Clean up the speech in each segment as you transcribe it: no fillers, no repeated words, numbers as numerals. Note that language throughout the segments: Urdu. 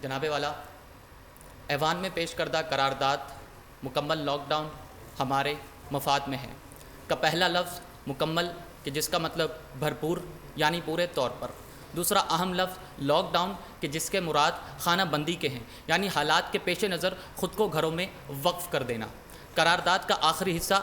جناب والا، ایوان میں پیش کردہ قرارداد مکمل لاک ڈاؤن ہمارے مفاد میں ہے کا پہلا لفظ مکمل کہ جس کا مطلب بھرپور یعنی پورے طور پر، دوسرا اہم لفظ لاک ڈاؤن کہ جس کے مراد خانہ بندی کے ہیں یعنی حالات کے پیش نظر خود کو گھروں میں وقف کر دینا۔ قرارداد کا آخری حصہ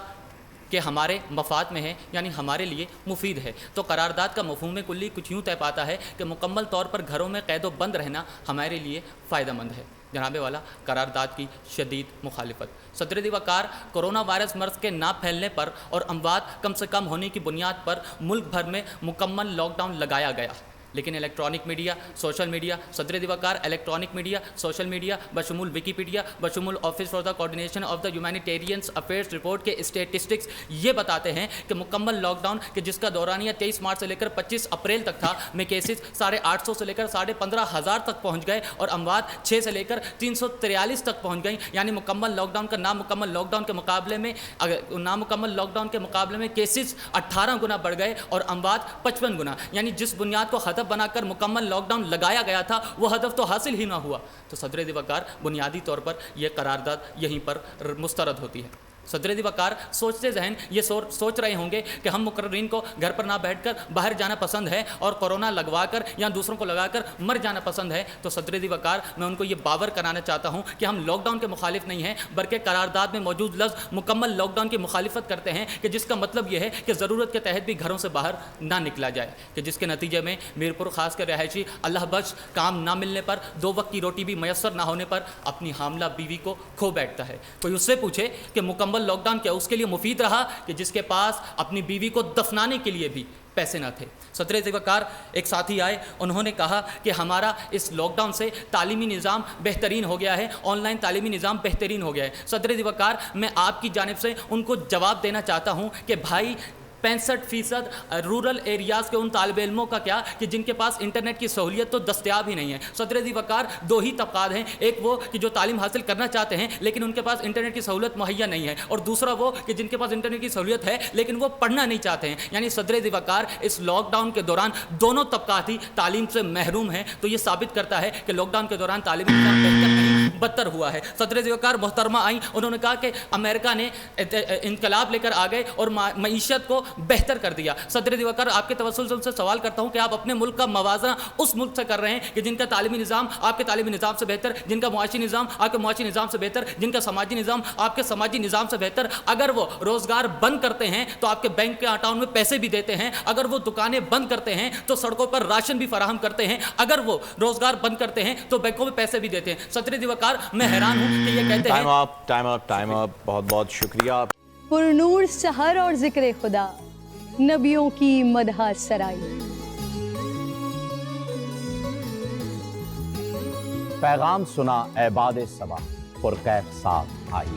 کہ ہمارے مفاد میں ہے یعنی ہمارے لیے مفید ہے، تو قرارداد کا مفہوم کلی کچھ یوں طے پاتا ہے کہ مکمل طور پر گھروں میں قید و بند رہنا ہمارے لیے فائدہ مند ہے۔ جناب والا، قرارداد کی شدید مخالفت۔ صدر وقار کرونا وائرس مرض کے نہ پھیلنے پر اور اموات کم سے کم ہونے کی بنیاد پر ملک بھر میں مکمل لاک ڈاؤن لگایا گیا، لیکن الیکٹرانک میڈیا، سوشل میڈیا، صدر وقار الیکٹرانک میڈیا، سوشل میڈیا بشمول ویکیپیڈیا، بشمول office for the coordination of the humanitarians affairs report کے اسٹیٹسٹکس یہ بتاتے ہیں کہ مکمل لاک ڈاؤن کہ جس کا دورانیہ 23 مارچ سے لے کر 25 اپریل تک تھا میں کیسز 850 سے لے کر 15,500 تک پہنچ گئے اور اموات 6 سے لے کر 343 تک پہنچ گئیں، یعنی مکمل لاک ڈاؤن کا نامکمل لاک ڈاؤن کے مقابلے میں کیسز 18 گنا بڑھ گئے اور اموات 55 گنا، یعنی جس بنیاد کو ہدف بنا کر مکمل لاک ڈاؤن لگایا گیا تھا وہ ہدف تو حاصل ہی نہ ہوا۔ تو صدر وقار بنیادی طور پر یہ قرارداد یہیں پر مسترد ہوتی ہے۔ صدر وقار سوچتے ذہن یہ سوچ رہے ہوں گے کہ ہم مقررین کو گھر پر نہ بیٹھ کر باہر جانا پسند ہے اور کورونا لگوا کر یا دوسروں کو لگا کر مر جانا پسند ہے، تو صدر وقار میں ان کو یہ باور کرانا چاہتا ہوں کہ ہم لاک ڈاؤن کے مخالف نہیں ہیں، بلکہ قرارداد میں موجود لفظ مکمل لاک ڈاؤن کی مخالفت کرتے ہیں کہ جس کا مطلب یہ ہے کہ ضرورت کے تحت بھی گھروں سے باہر نہ نکلا جائے، کہ جس کے نتیجے میں میرپور خاص کر رہائشی اللہ بخش کام نہ ملنے پر، 2 وقت کی روٹی بھی میسر نہ ہونے پر اپنی حاملہ بیوی کو کھو بیٹھتا ہے۔ کوئی اس سے پوچھے کہ مکمل لاک ڈاؤن کیا اس کے لیے مفید رہا کہ جس کے پاس اپنی بیوی کو دفنانے کے لیے بھی پیسے نہ تھے۔ صدر وقار ایک ساتھی آئے، انہوں نے کہا کہ ہمارا اس لاک ڈاؤن سے تعلیمی نظام بہترین ہو گیا ہے، آن لائن تعلیمی نظام بہترین ہو گیا ہے۔ صدر وقار میں آپ کی جانب سے ان کو جواب دینا چاہتا ہوں کہ بھائی 65% رورل ایریاز کے ان طالب علموں کا کیا کہ جن کے پاس انٹرنیٹ کی سہولیت تو دستیاب ہی نہیں ہے۔ صدر وقار 2 ہی طبقات ہیں، ایک وہ کہ جو تعلیم حاصل کرنا چاہتے ہیں لیکن ان کے پاس انٹرنیٹ کی سہولت مہیا نہیں ہے، اور دوسرا وہ کہ جن کے پاس انٹرنیٹ کی سہولیت ہے لیکن وہ پڑھنا نہیں چاہتے ہیں، یعنی صدر وقار اس لاک ڈاؤن کے دوران دونوں طبقات ہی تعلیم سے محروم ہیں۔ تو یہ ثابت کرتا ہے کہ لاک ڈاؤن کے دوران تعلیمی نظام بہتر نہیں بدتر ہوا ہے۔ صدر وقار محترمہ آئیں، انہوں نے کہا کہ امریکہ نے انقلاب لے کر آ گئے اور معیشت کو بہتر کر دیا۔ صدر وقار آپ کے توسل سے سوال کرتا ہوں کہ آپ اپنے ملک کا موازنہ اس ملک سے کر رہے ہیں کہ جن کا تعلیمی نظام آپ کے تعلیمی نظام سے بہتر، جن کا معاشی نظام آپ کے معاشی نظام سے بہتر، جن کا سماجی نظام آپ کے سماجی نظام سے بہتر۔ اگر وہ روزگار بند کرتے ہیں تو آپ کے بینک کے اکاؤنٹ میں پیسے بھی دیتے ہیں، اگر وہ دکانیں بند کرتے ہیں تو سڑکوں پر راشن بھی فراہم کرتے ہیں، اگر وہ روزگار بند کرتے ہیں تو بینکوں میں پیسے بھی دیتے ہیں۔ صدر وقار میں حیران ہوں کہ یہ کہتے ہیں ٹائم اپ بہت بہت شکریہ۔ پرنور سحر اور ذکر خدا، نبیوں کی مدح سرائی، پیغام سنا اے باد صبا، پرکیف ساتھ آئی۔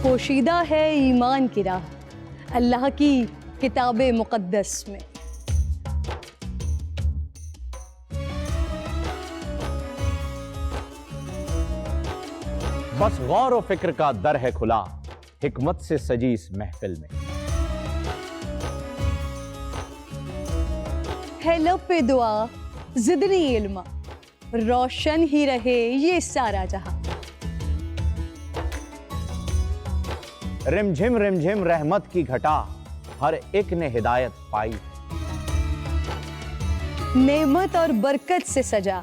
پوشیدہ ہے ایمان کی راہ اللہ کی کتاب مقدس میں۔ بس غور و فکر کا در ہے کھلا، حکمت سے سجی اس محفل میں۔ ہے لب پہ دعا زدنی علما، روشن ہی رہے یہ سارا جہاں۔ رم جھم رحمت کی گھٹا، ہر ایک نے ہدایت پائی۔ نعمت اور برکت سے سجا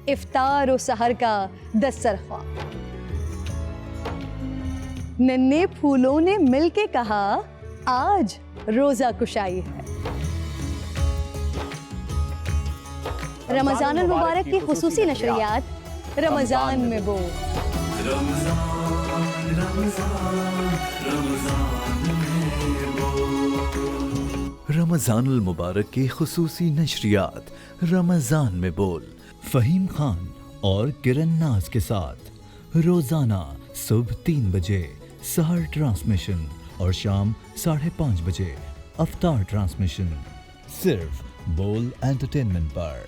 افطار و سحر کا دسترخوان۔ ننھے پھولوں نے مل کے کہا آج روزہ کشائی ہے۔ رمضان المبارک کی خصوصی نشریات رمضان میں بول۔ رمضان المبارک کی خصوصی نشریات رمضان میں بول، فہیم خان اور کرن ناز کے ساتھ روزانہ صبح 3 بجے سحر ٹرانسمیشن اور شام 5:30 بجے افطار ٹرانسمیشن، صرف بول انٹرٹینمنٹ پر۔